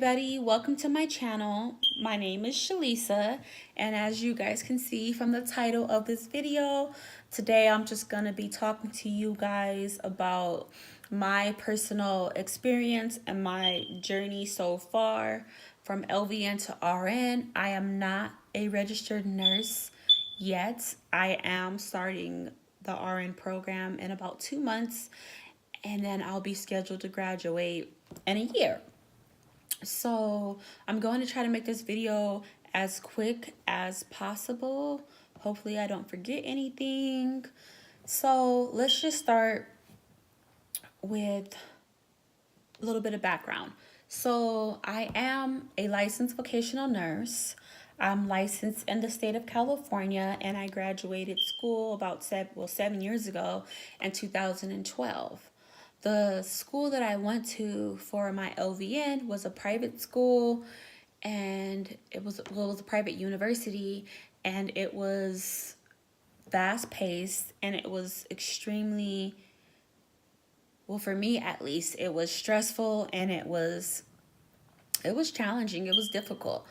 everybody, welcome to my channel. My name is Shalisa, and as you guys can see from the title of this video, today I'm just going to be talking to you guys about my personal experience and my journey so far from LVN to RN. I am not a registered nurse yet. I am starting the RN program in about 2 months, and then I'll be scheduled to graduate in a year. So I'm going to try to make this video as quick as possible. Hopefully I don't forget anything. So let's just start with a little bit of background. So I am a licensed vocational nurse. I'm licensed in the state of California, and I graduated school about 7 years ago in 2012. The school that I went to for my LVN was a private school, and it was a private university, and it was fast paced, and it was extremely, well, for me at least, it was stressful, and it was challenging. It was difficult.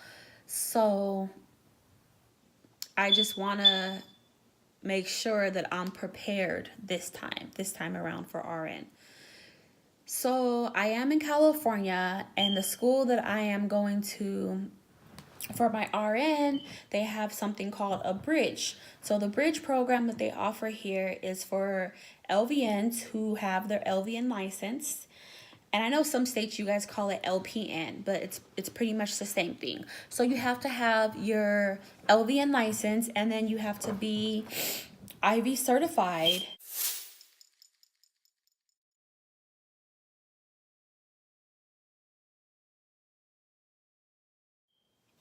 So I just want to make sure that I'm prepared this time around for RN. So I am in California, and the school that I am going to for my RN, they have something called a bridge. So the bridge program that they offer here is for LVNs who have their LVN license. And I know some states you guys call it LPN, but it's pretty much the same thing. So you have to have your LVN license, and then you have to be IV certified.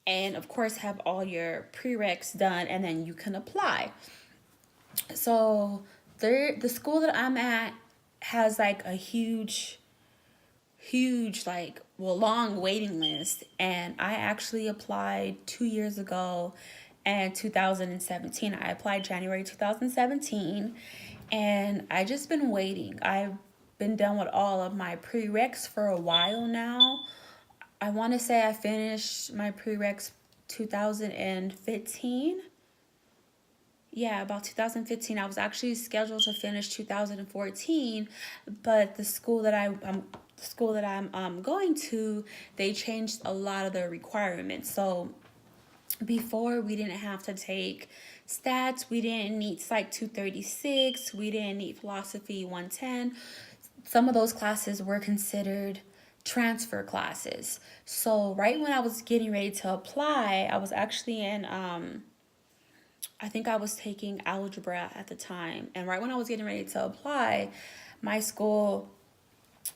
And of course have all your prereqs done, and then you can apply. So the school that I'm at has like a huge long waiting list, and I actually applied 2 years ago in 2017. I applied January 2017, and I just been waiting. I've been done with all of my prereqs for a while now. I want to say I finished my prereqs 2015. Yeah, about 2015. I was actually scheduled to finish 2014, but the school that I'm going to, they changed a lot of the requirements. So before, we didn't have to take stats, we didn't need Psych 236, we didn't need Philosophy 110. Some of those classes were considered transfer classes. So right when I was getting ready to apply, I was actually in I think I was taking algebra at the time, and right when I was getting ready to apply, my school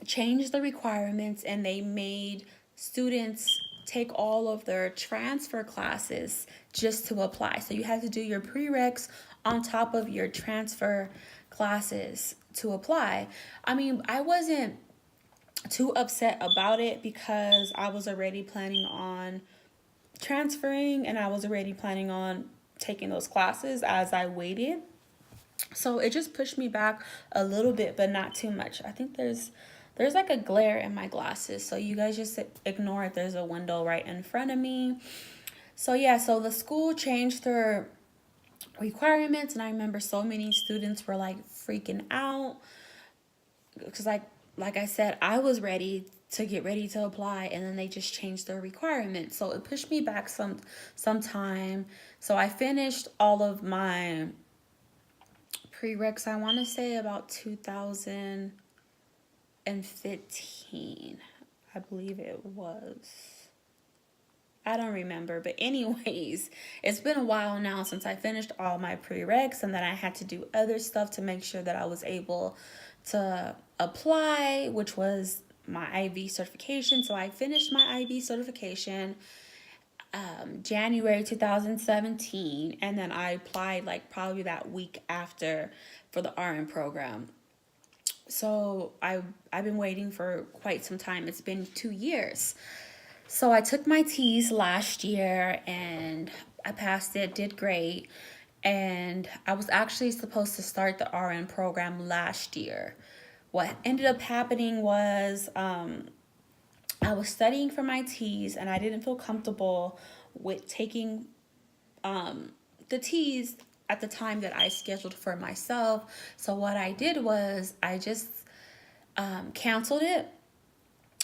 changed the requirements, and they made students take all of their transfer classes just to apply. So you had to do your prereqs on top of your transfer classes to apply. I mean, I wasn't too upset about it because I was already planning on transferring, and I was already planning on taking those classes as I waited. So it just pushed me back a little bit, but not too much. I think there's like a glare in my glasses, so you guys just ignore it. There's a window right in front of me. So yeah, so the school changed their requirements, and I remember so many students were like freaking out because like I said, I was ready to get ready to apply, and then they just changed their requirements. So it pushed me back some time. So I finished all of my prereqs, I want to say about 2015. I believe it was. I don't remember, but anyways, it's been a while now since I finished all my prereqs, and then I had to do other stuff to make sure that I was able to apply, which was my IV certification. So I finished my IV certification January 2017, and then I applied like probably that week after for the RN program. So I've been waiting for quite some time. It's been 2 years. So I took my T's last year, and I passed it, did great. And I was actually supposed to start the RN program last year. What ended up happening was I was studying for my T's and I didn't feel comfortable with taking the T's at the time that I scheduled for myself. So what I did was I just canceled it,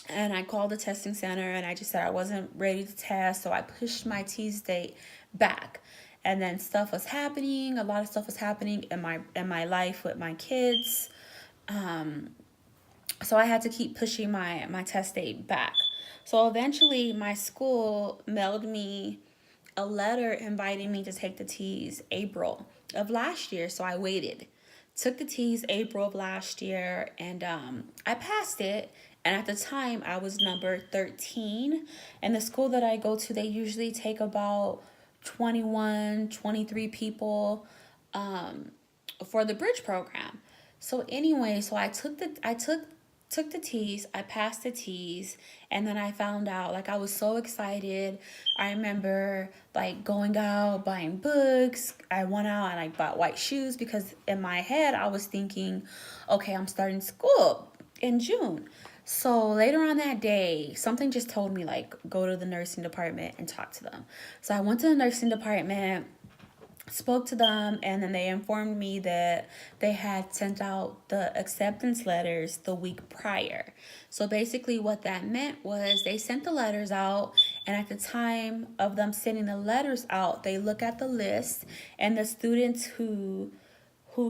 and I called the testing center and I just said I wasn't ready to test, so I pushed my T's date back. And then stuff was happening, a lot of stuff was happening in my life with my kids. So I had to keep pushing my test date back. So eventually my school mailed me a letter inviting me to take the T's April of last year. So I waited, took the T's April of last year, and I passed it. And at the time, I was number 13. And the school that I go to, they usually take about 21, 23 people for the bridge program. So anyway, so I took the T's, I passed the T's, and then I found out, like, I was so excited. I remember like going out, buying books. I went out and I bought white shoes because in my head I was thinking, okay, I'm starting school in June. So later on that day, something just told me, like, go to the nursing department and talk to them. So I went to the nursing department, spoke to them, and then they informed me that they had sent out the acceptance letters the week prior. So basically what that meant was they sent the letters out, and at the time of them sending the letters out, they look at the list, and the students who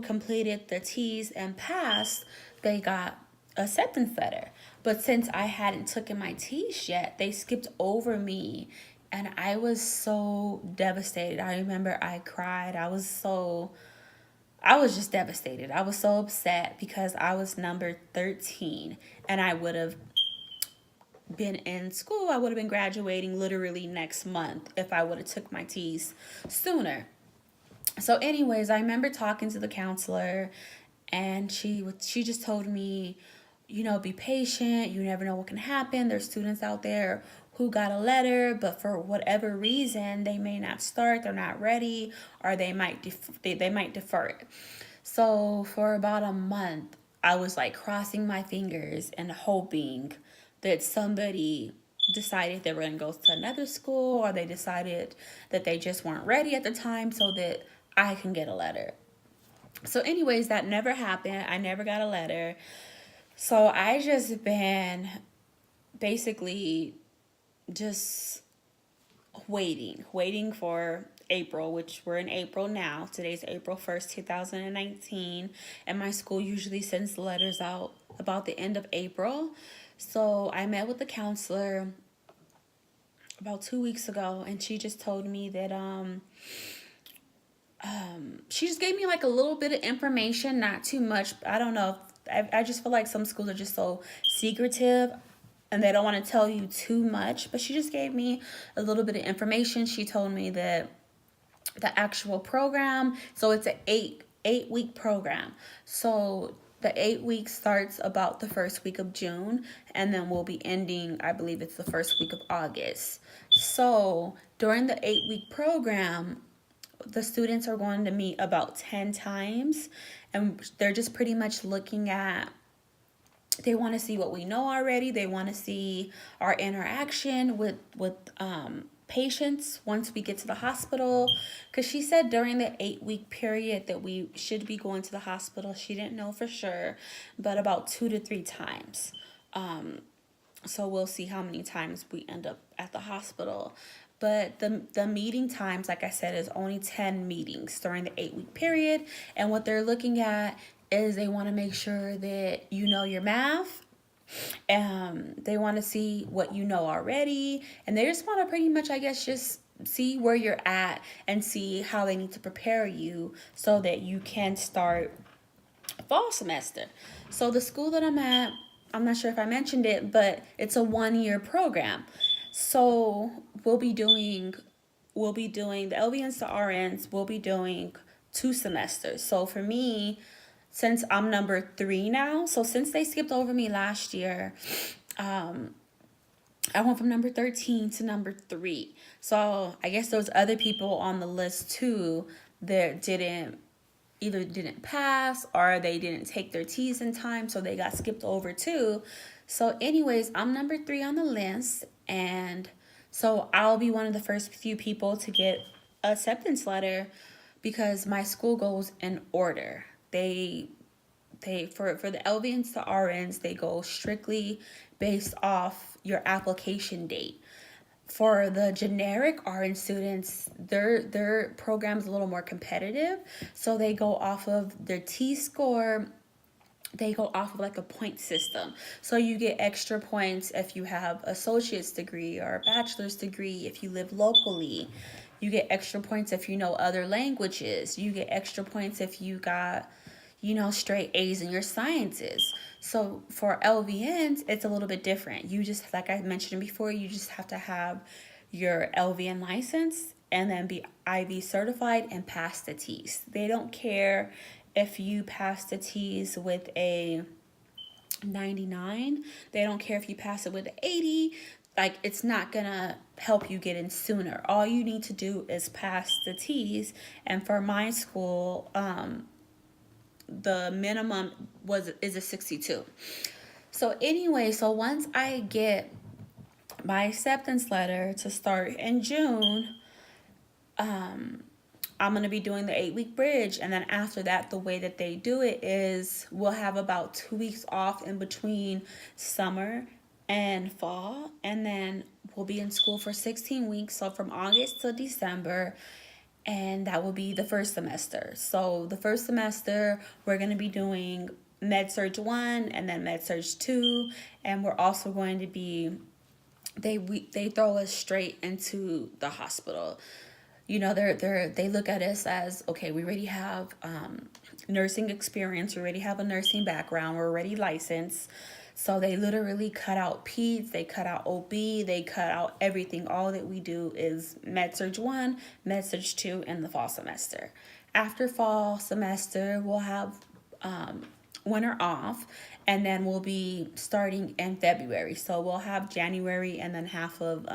completed the T's and passed, they got acceptance letter. But since I hadn't taken my T's yet, they skipped over me, and I was so devastated. I remember I cried. I was just devastated. I was so upset because I was number 13, and I would have been in school. I would have been graduating literally next month if I would have took my T's sooner. So anyways, I remember talking to the counselor, and she just told me, be patient. You never know what can happen. There's students out there who got a letter, but for whatever reason, they may not start. They're not ready, or they might they might defer it. So for about a month, I was like crossing my fingers and hoping that somebody decided they were going to go to another school, or they decided that they just weren't ready at the time so that I can get a letter. So anyways, that never happened. I never got a letter. So I just been basically just waiting for April, which we're in April now. Today's April 1st, 2019. And my school usually sends the letters out about the end of April. So I met with the counselor about 2 weeks ago, and she just told me that she just gave me like a little bit of information, not too much. I don't know. I just feel like some schools are just so secretive and they don't want to tell you too much. But she just gave me a little bit of information. She told me that the actual program, so it's an eight-week program. So the 8 weeks starts about the first week of June, and then we'll be ending, I believe it's the first week of August. So during the 8-week program, the students are going to meet about 10 times, and they're just pretty much looking at, they want to see what we know already. They want to see our interaction with patients once we get to the hospital, because she said during the 8-week period that we should be going to the hospital. She didn't know for sure, but about 2 to 3 times. So we'll see how many times we end up at the hospital. But the meeting times, like I said, is only 10 meetings during the 8-week period. And what they're looking at is they want to make sure that you know your math. They want to see what you know already. And they just want to pretty much, I guess, just see where you're at and see how they need to prepare you so that you can start fall semester. So the school that I'm at, I'm not sure if I mentioned it, but it's a 1-year program. So we'll be doing the LVNs to RNs, we'll be doing 2 semesters. So for me, since I'm number 3 now, so since they skipped over me last year, I went from number 13 to number 3. So I guess those other people on the list too that didn't either didn't pass or they didn't take their T's in time, so they got skipped over too. So anyways, I'm number 3 on the list, and so I'll be one of the first few people to get a acceptance letter because my school goes in order. They for the LVNs to RNs, they go strictly based off your application date. For the generic RN students, their program's a little more competitive, so they go off of their T score. They go off of like a point system. So you get extra points if you have associate's degree or a bachelor's degree if you live locally. You get extra points if you know other languages. You get extra points if you got, straight A's in your sciences. So for LVNs, it's a little bit different. You just, like I mentioned before, you just have to have your LVN license and then be IV certified and pass the T's. They don't care if you pass the T's with a 99. They don't care if you pass it with an 80. Like, it's not gonna help you get in sooner. All you need to do is pass the T's. And for my school, the minimum is a 62. So anyway, so once I get my acceptance letter to start in June, I'm going to be doing the 8-week bridge. And then after that, the way that they do it is we'll have about 2 weeks off in between summer and fall. And then we'll be in school for 16 weeks. So from August to December. And that will be the first semester. So the first semester, we're going to be doing Med-Surg 1 and then Med-Surg 2. And we're also going to be, they throw us straight into the hospital. They look at us as, okay, we already have nursing experience, we already have a nursing background, we're already licensed. So they literally cut out peds, they cut out OB, they cut out everything. All that we do is Med-Surg 1, Med-Surg 2, and the fall semester. After fall semester, we'll have winter off, and then we'll be starting in February. So we'll have January and then half of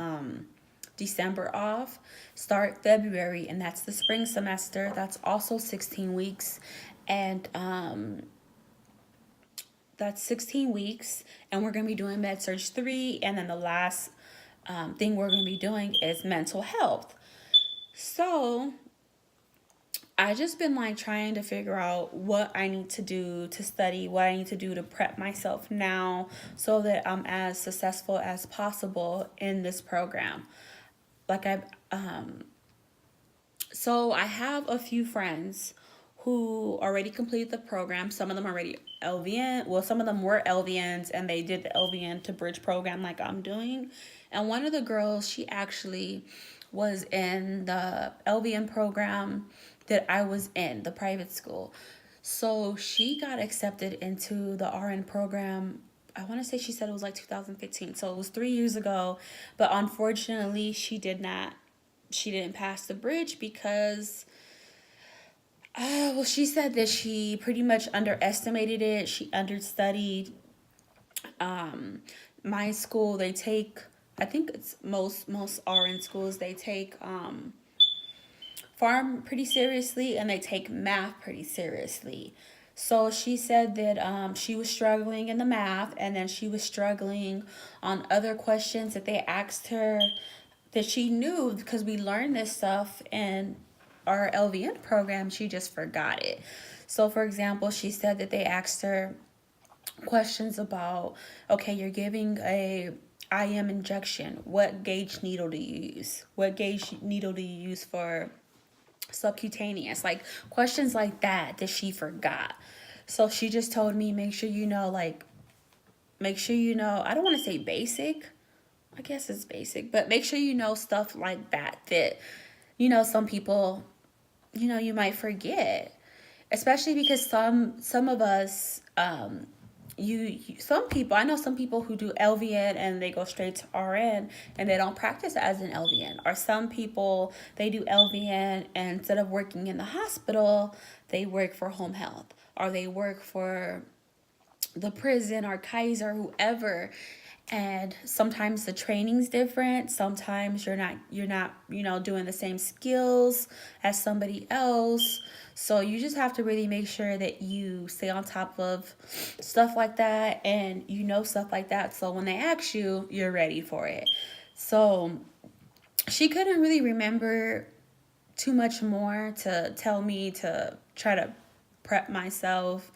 December off, start February, and that's the spring semester. That's also 16 weeks, and that's 16 weeks, and we're going to be doing Med-Surg 3, and then the last thing we're going to be doing is mental health. So I just been like trying to figure out what I need to do to study, what I need to do to prep myself now so that I'm as successful as possible in this program. So I have a few friends who already completed the program. Some of them already LVN. Well, some of them were LVNs and they did the LVN to bridge program like I'm doing. And one of the girls, she actually was in the LVN program that I was in, the private school. So she got accepted into the RN program. I want to say she said it was like 2015. So it was 3 years ago. But unfortunately, she didn't pass the bridge because, she said that she pretty much underestimated it. She understudied. My school, they take, I think it's most RN schools, they take farm pretty seriously and they take math pretty seriously. So she said that she was struggling in the math, and then she was struggling on other questions that they asked her that she knew because we learned this stuff in our LVN program. She just forgot it. So for example, she said that they asked her questions about, okay, you're giving a IM injection. What gauge needle do you use? What gauge needle do you use for subcutaneous? Like questions like that she forgot. So she just told me, make sure you know, I don't want to say basic, I guess it's basic, but make sure you know stuff like that some people, you might forget, especially because some of us, some people, I know some people who do LVN and they go straight to RN and they don't practice as an LVN. Or some people, they do LVN and instead of working in the hospital, they work for home health or they work for the prison or Kaiser, whoever. And sometimes the training's different. Sometimes you're not doing the same skills as somebody else. So you just have to really make sure that you stay on top of stuff like that, and stuff like that, so when they ask you, you're ready for it. So she couldn't really remember too much more to tell me to try to prep myself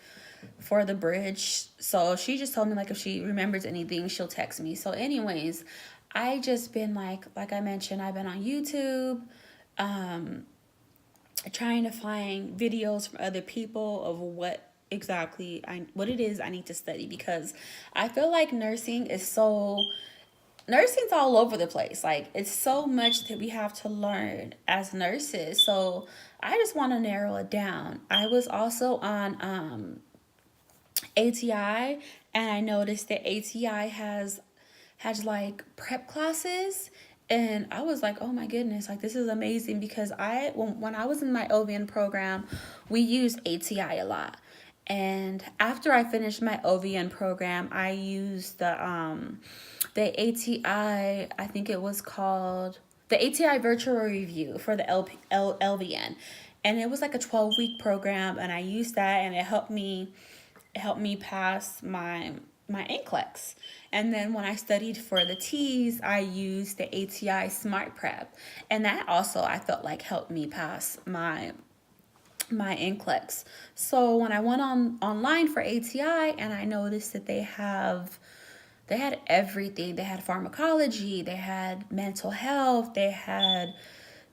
for the bridge. So she just told me, like, if she remembers anything, she'll text me. So anyways, I just been like I mentioned, I've been on YouTube, trying to find videos from other people of what exactly what it is I need to study, because I feel like nursing's all over the place. Like, it's so much that we have to learn as nurses. So I just want to narrow it down. I was also on ATI, and I noticed that ATI has like prep classes, and I was like, oh my goodness, like, this is amazing, because when I was in my LVN program, we used ATI a lot. And after I finished my LVN program, I used the ATI, I think it was called the ATI virtual review for the LVN. And it was like a 12-week program, and I used that, and it helped me pass my NCLEX. And then when I studied for the T's, I used the ATI Smart Prep, and that also, I felt like, helped me pass my NCLEX. So when I went online for ATI, and I noticed that they had everything. They had pharmacology, they had mental health, they had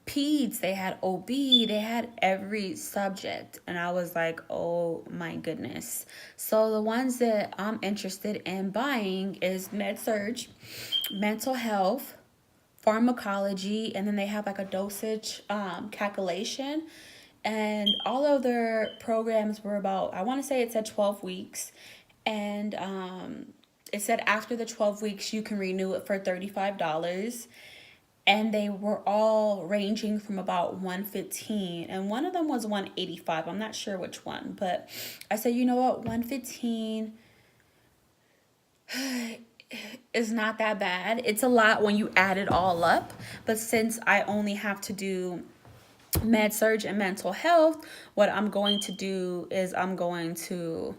peds, they had OB, they had every subject. And I was like, oh my goodness. So the ones that I'm interested in buying is med surg, mental health, pharmacology, and then they have like a dosage calculation. And all of their programs were about, I want to say it said 12 weeks. And it said after the 12 weeks, you can renew it for $35. And they were all ranging from about 115, and one of them was 185. I'm not sure which one, but I said, you know what, 115 is not that bad. It's a lot when you add it all up, but since I only have to do med surg and mental health, what I'm going to do is I'm going to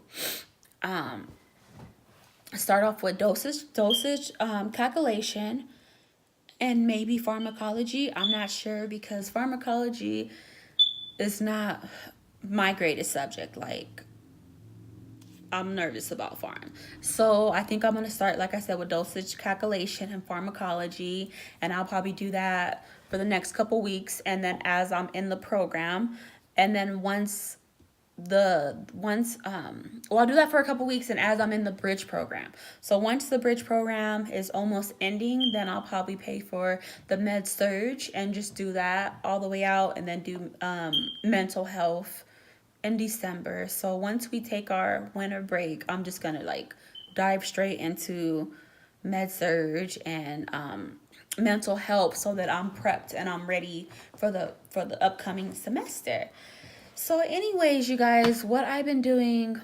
start off with dosage calculation, and maybe pharmacology. I'm not sure, because pharmacology is not my greatest subject. Like, I'm nervous about pharm. So I think I'm going to start, like I said, with dosage calculation and pharmacology. And I'll probably do that for the next couple weeks. And then as I'm in the program, and then I'll do that for a couple weeks, and as I'm in the bridge program. So once the bridge program is almost ending, then I'll probably pay for the med surge and just do that all the way out, and then do mental health in December. So once we take our winter break, I'm just gonna like dive straight into med surge and mental health, so that I'm prepped and I'm ready for the upcoming semester. So anyways, you guys, what I've been doing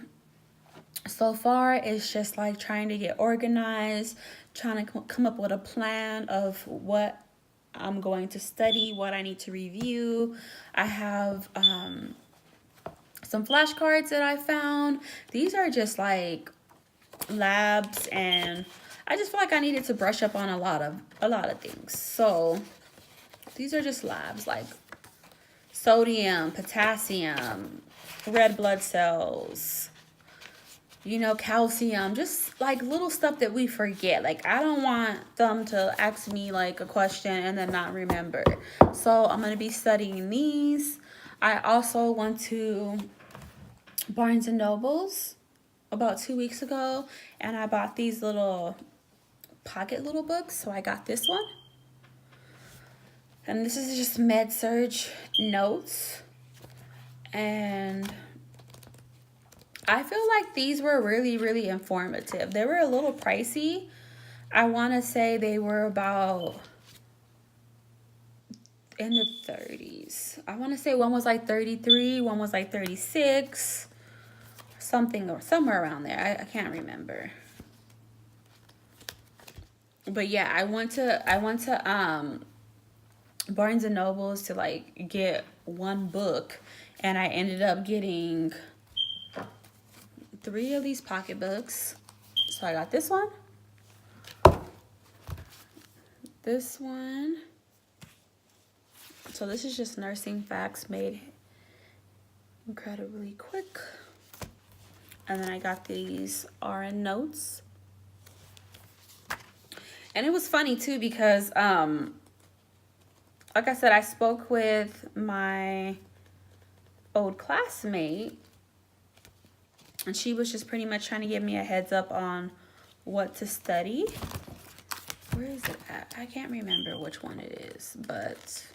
so far is just like trying to get organized, trying to come up with a plan of what I'm going to study, what I need to review. I have some flashcards that I found. These are just like labs, and I just feel like I needed to brush up on a lot of things. So these are just labs, like sodium, potassium, red blood cells, calcium, just like little stuff that we forget. Like, I don't want them to ask me like a question and then not remember. So I'm going to be studying these. I also went to Barnes and Nobles about 2 weeks ago, and I bought these little pocket books. So I got this one. And this is just med surge notes. And I feel like these were really, really informative. They were a little pricey. I want to say they were about in the 30s. I want to say one was like 33, one was like 36, something, or somewhere around there. I can't remember. But yeah, I went to Barnes and Nobles to like get one book, and I ended up getting 3 of these pocketbooks. So I got this one, this one. So this is just nursing facts made incredibly quick. And then I got these RN notes. And it was funny too because like I said, I spoke with my old classmate, and she was just pretty much trying to give me a heads up on what to study. Where is it at? I can't remember which one it is, but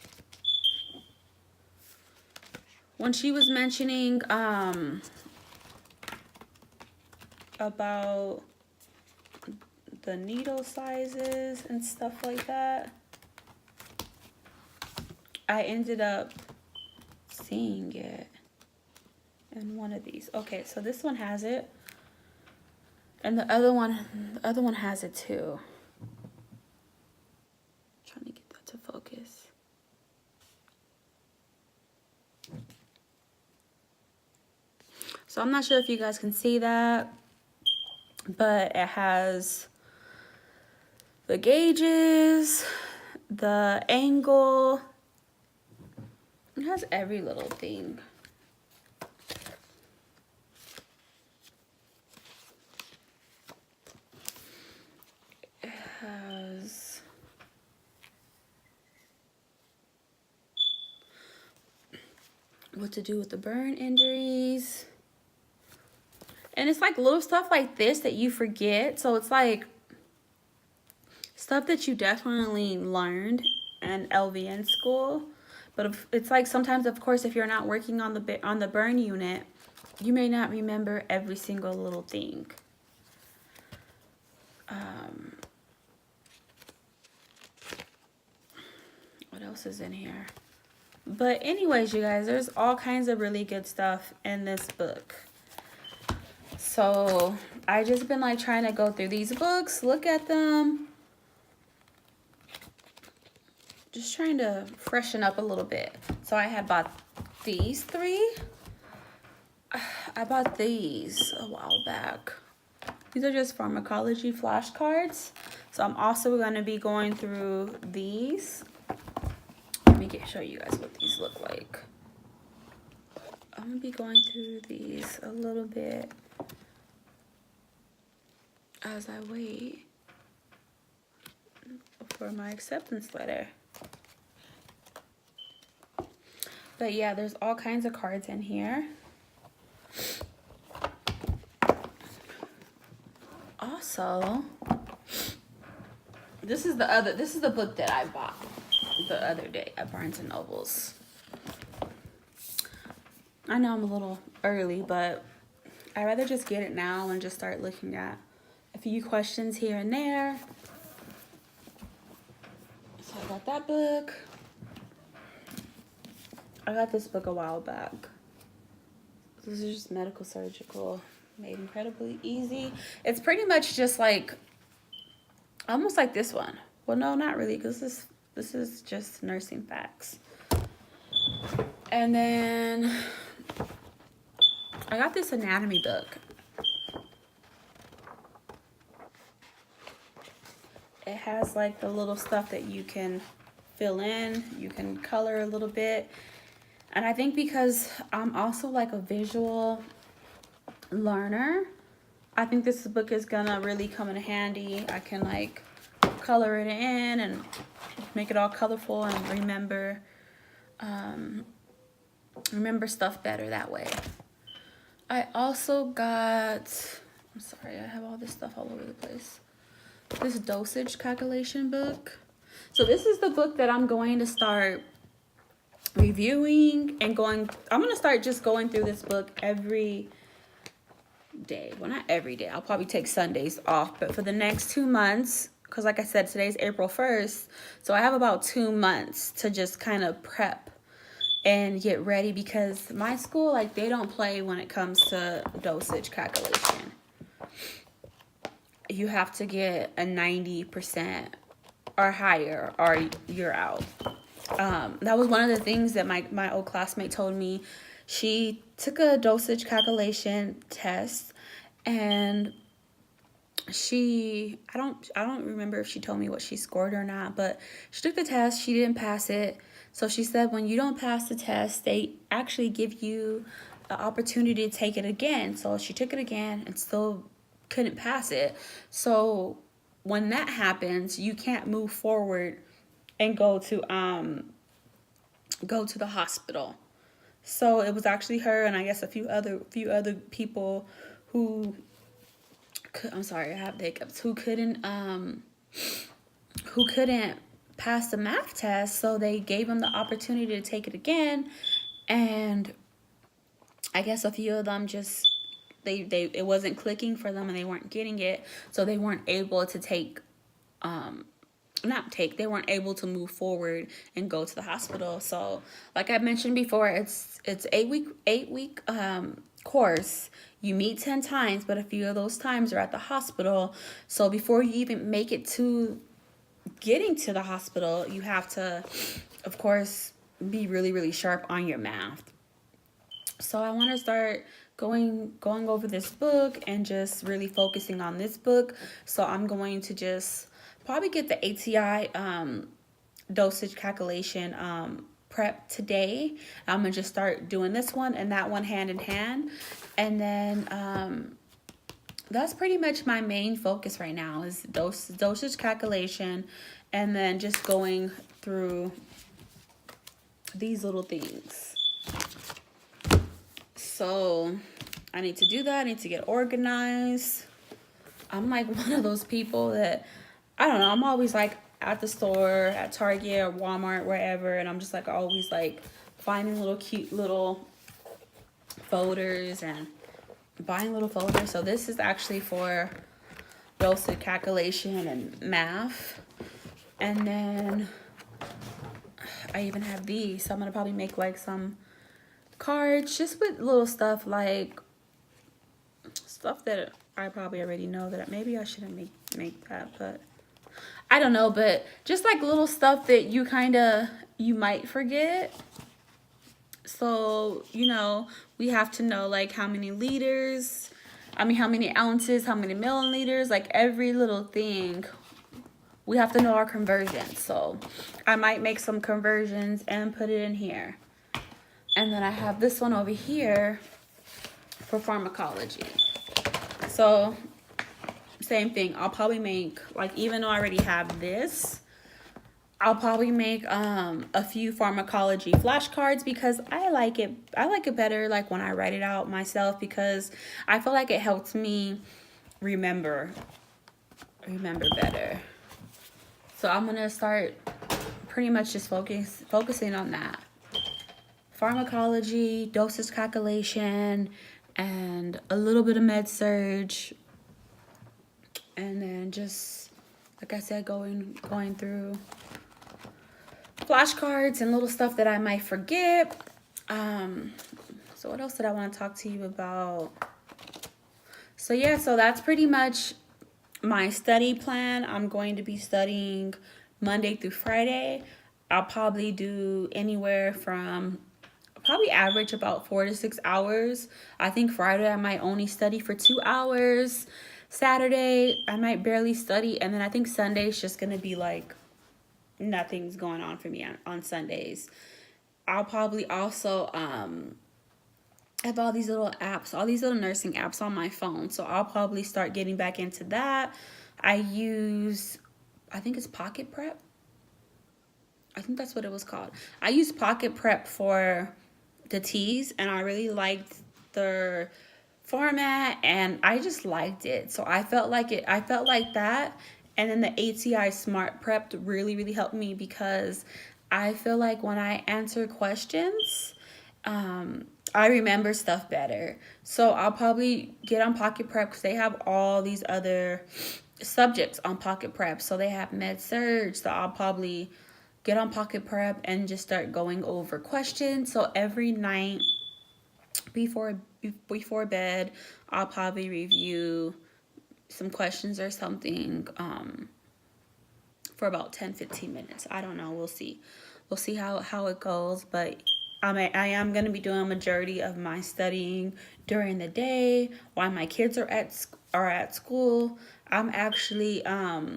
when she was mentioning about the needle sizes and stuff like that, I ended up seeing it in one of these. Okay, so this one has it, and the other one has it too. I'm trying to get that to focus. So I'm not sure if you guys can see that, but it has the gauges, the angle. It has every little thing. It has what to do with the burn injuries. And it's like little stuff like this that you forget. So it's like stuff that you definitely learned in LVN school. But it's like sometimes, of course, if you're not working on the burn unit, you may not remember every single little thing. What else is in here? But anyways, you guys, there's all kinds of really good stuff in this book. So I just been like trying to go through these books, look at them. Just trying to freshen up a little bit. So I had bought these 3. I bought these a while back. These are just pharmacology flashcards. So I'm also going to be going through these. Let me show you guys what these look like. I'm going to be going through these a little bit as I wait for my acceptance letter. But yeah, there's all kinds of cards in here. Also, this is the book that I bought the other day at Barnes and Nobles. I know I'm a little early, but I'd rather just get it now and just start looking at a few questions here and there. So I got that book. I got this book a while back. This is just medical surgical, made incredibly easy. It's pretty much just like, almost like this one. Well, no, not really, because this is just nursing facts. And then I got this anatomy book. It has like the little stuff that you can fill in, you can color a little bit. And I think because I'm also like a visual learner, I think this book is gonna really come in handy. I can like color it in and make it all colorful and remember stuff better that way. I also got, I'm sorry, I have all this stuff all over the place. This Dosage Calculation book. So this is the book that I'm going to start reviewing and I'm going to start just going through this book every day. Well, not every day. I'll probably take Sundays off, but for the next 2 months, because like I said, today's April 1st, so I have about 2 months to just kind of prep and get ready, because my school, like, they don't play when it comes to dosage calculation. you have to get a 90% or higher or you're out. That was one of the things that my old classmate told me. She took a dosage calculation test, and I don't remember if she told me what she scored or not, but she took the test, she didn't pass it. So she said when you don't pass the test, they actually give you the opportunity to take it again. So she took it again and still couldn't pass it. So when that happens, you can't move forward and go to the hospital. So it was actually her and I guess a few other people who I'm sorry, I have the hiccups, who couldn't pass the math test, so they gave them the opportunity to take it again. And I guess a few of them just they it wasn't clicking for them and they weren't getting it, so they weren't able to they weren't able to move forward and go to the hospital. So like I mentioned before, it's 8-week course. You meet 10 times, but a few of those times are at the hospital. So before you even make it to getting to the hospital, you have to, of course, be really, really sharp on your math. So I want to start going over this book and just really focusing on this book. So I'm going to just probably get the ATI dosage calculation prep today. I'm gonna just start doing this one and that one hand in hand, and then that's pretty much my main focus right now is dosage calculation, and then just going through these little things. So I need to do that. I need to get organized. I'm like one of those people that, I don't know, I'm always like at the store, at Target or Walmart, wherever, and I'm just like always like finding little cute little folders and buying little folders. So this is actually for dosage calculation and math. And then I even have these, so I'm gonna probably make like some cards just with little stuff, like stuff that I probably already know that maybe I shouldn't make that, but I don't know, but just like little stuff that you might forget. So, we have to know like how many liters, how many ounces, how many milliliters, like every little thing. We have to know our conversions. So I might make some conversions and put it in here. And then I have this one over here for pharmacology. So same thing. I'll probably make, like, even though I already have this, I'll probably make a few pharmacology flashcards because I like it better like when I write it out myself, because I feel like it helps me remember better. So I'm gonna start pretty much just focusing on that. Pharmacology, dosage calculation, and a little bit of med surge. And then just, like I said, going through flashcards and little stuff that I might forget. So what else did I want to talk to you about? So yeah, so that's pretty much my study plan. I'm going to be studying Monday through Friday. I'll probably do anywhere from, probably average about 4 to 6 hours. I think Friday I might only study for 2 hours. Saturday I might barely study, and then I think Sunday is just gonna be like nothing's going on for me on Sundays. I'll probably also have all these little apps, all these little nursing apps on my phone, so I'll probably start getting back into that. I think it's Pocket Prep. I think that's what it was called. I use Pocket Prep for the teas, and I really liked their format, and I just liked it. So I felt like that. And then the ATI Smart Prep really, really helped me, because I feel like when I answer questions, I remember stuff better. So I'll probably get on Pocket Prep because they have all these other subjects on Pocket Prep. So they have med surge. So I'll probably get on Pocket Prep and just start going over questions. So every night before bed, I'll probably review some questions or something for about 10-15 minutes. I don't know. We'll see. We'll see how it goes. But I am going to be doing a majority of my studying during the day while my kids are at school. I'm actually at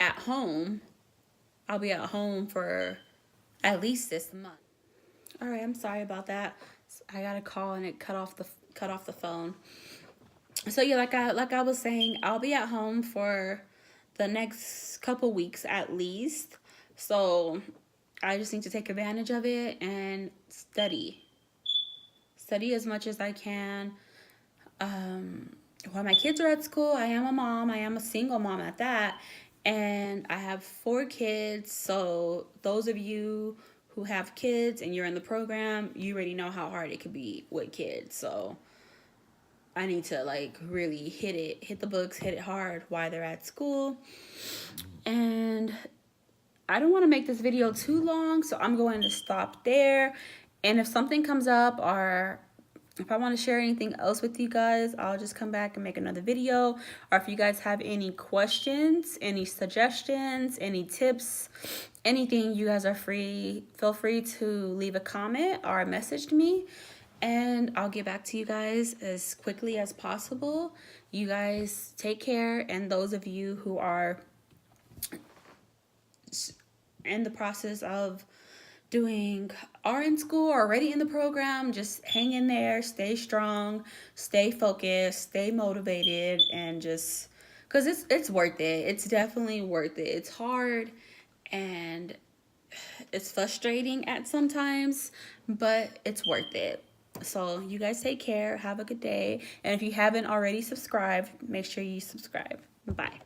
home. I'll be at home for at least this month. All right, I'm sorry about that. I got a call and it cut off the phone. So yeah, like I was saying, I'll be at home for the next couple weeks at least. So I just need to take advantage of it and study as much as I can. While my kids are at school, I am a mom. I am a single mom at that. And I have 4 kids. So those of you who have kids and you're in the program, you already know how hard it could be with kids. So I need to like really hit the books, hit it hard while they're at school. And I don't want to make this video too long, so I'm going to stop there. And if something comes up or if I want to share anything else with you guys, I'll just come back and make another video. Or if you guys have any questions, any suggestions, any tips, anything, you guys are feel free to leave a comment or message me. And I'll get back to you guys as quickly as possible. You guys take care. And those of you who are in the process of doing RN school or already in the program, just hang in there, stay strong, stay focused, stay motivated, and just because it's worth it. It's definitely worth it. It's hard and it's frustrating at sometimes, but it's worth it. So you guys take care, have a good day, and if you haven't already subscribed, make sure you subscribe. Bye.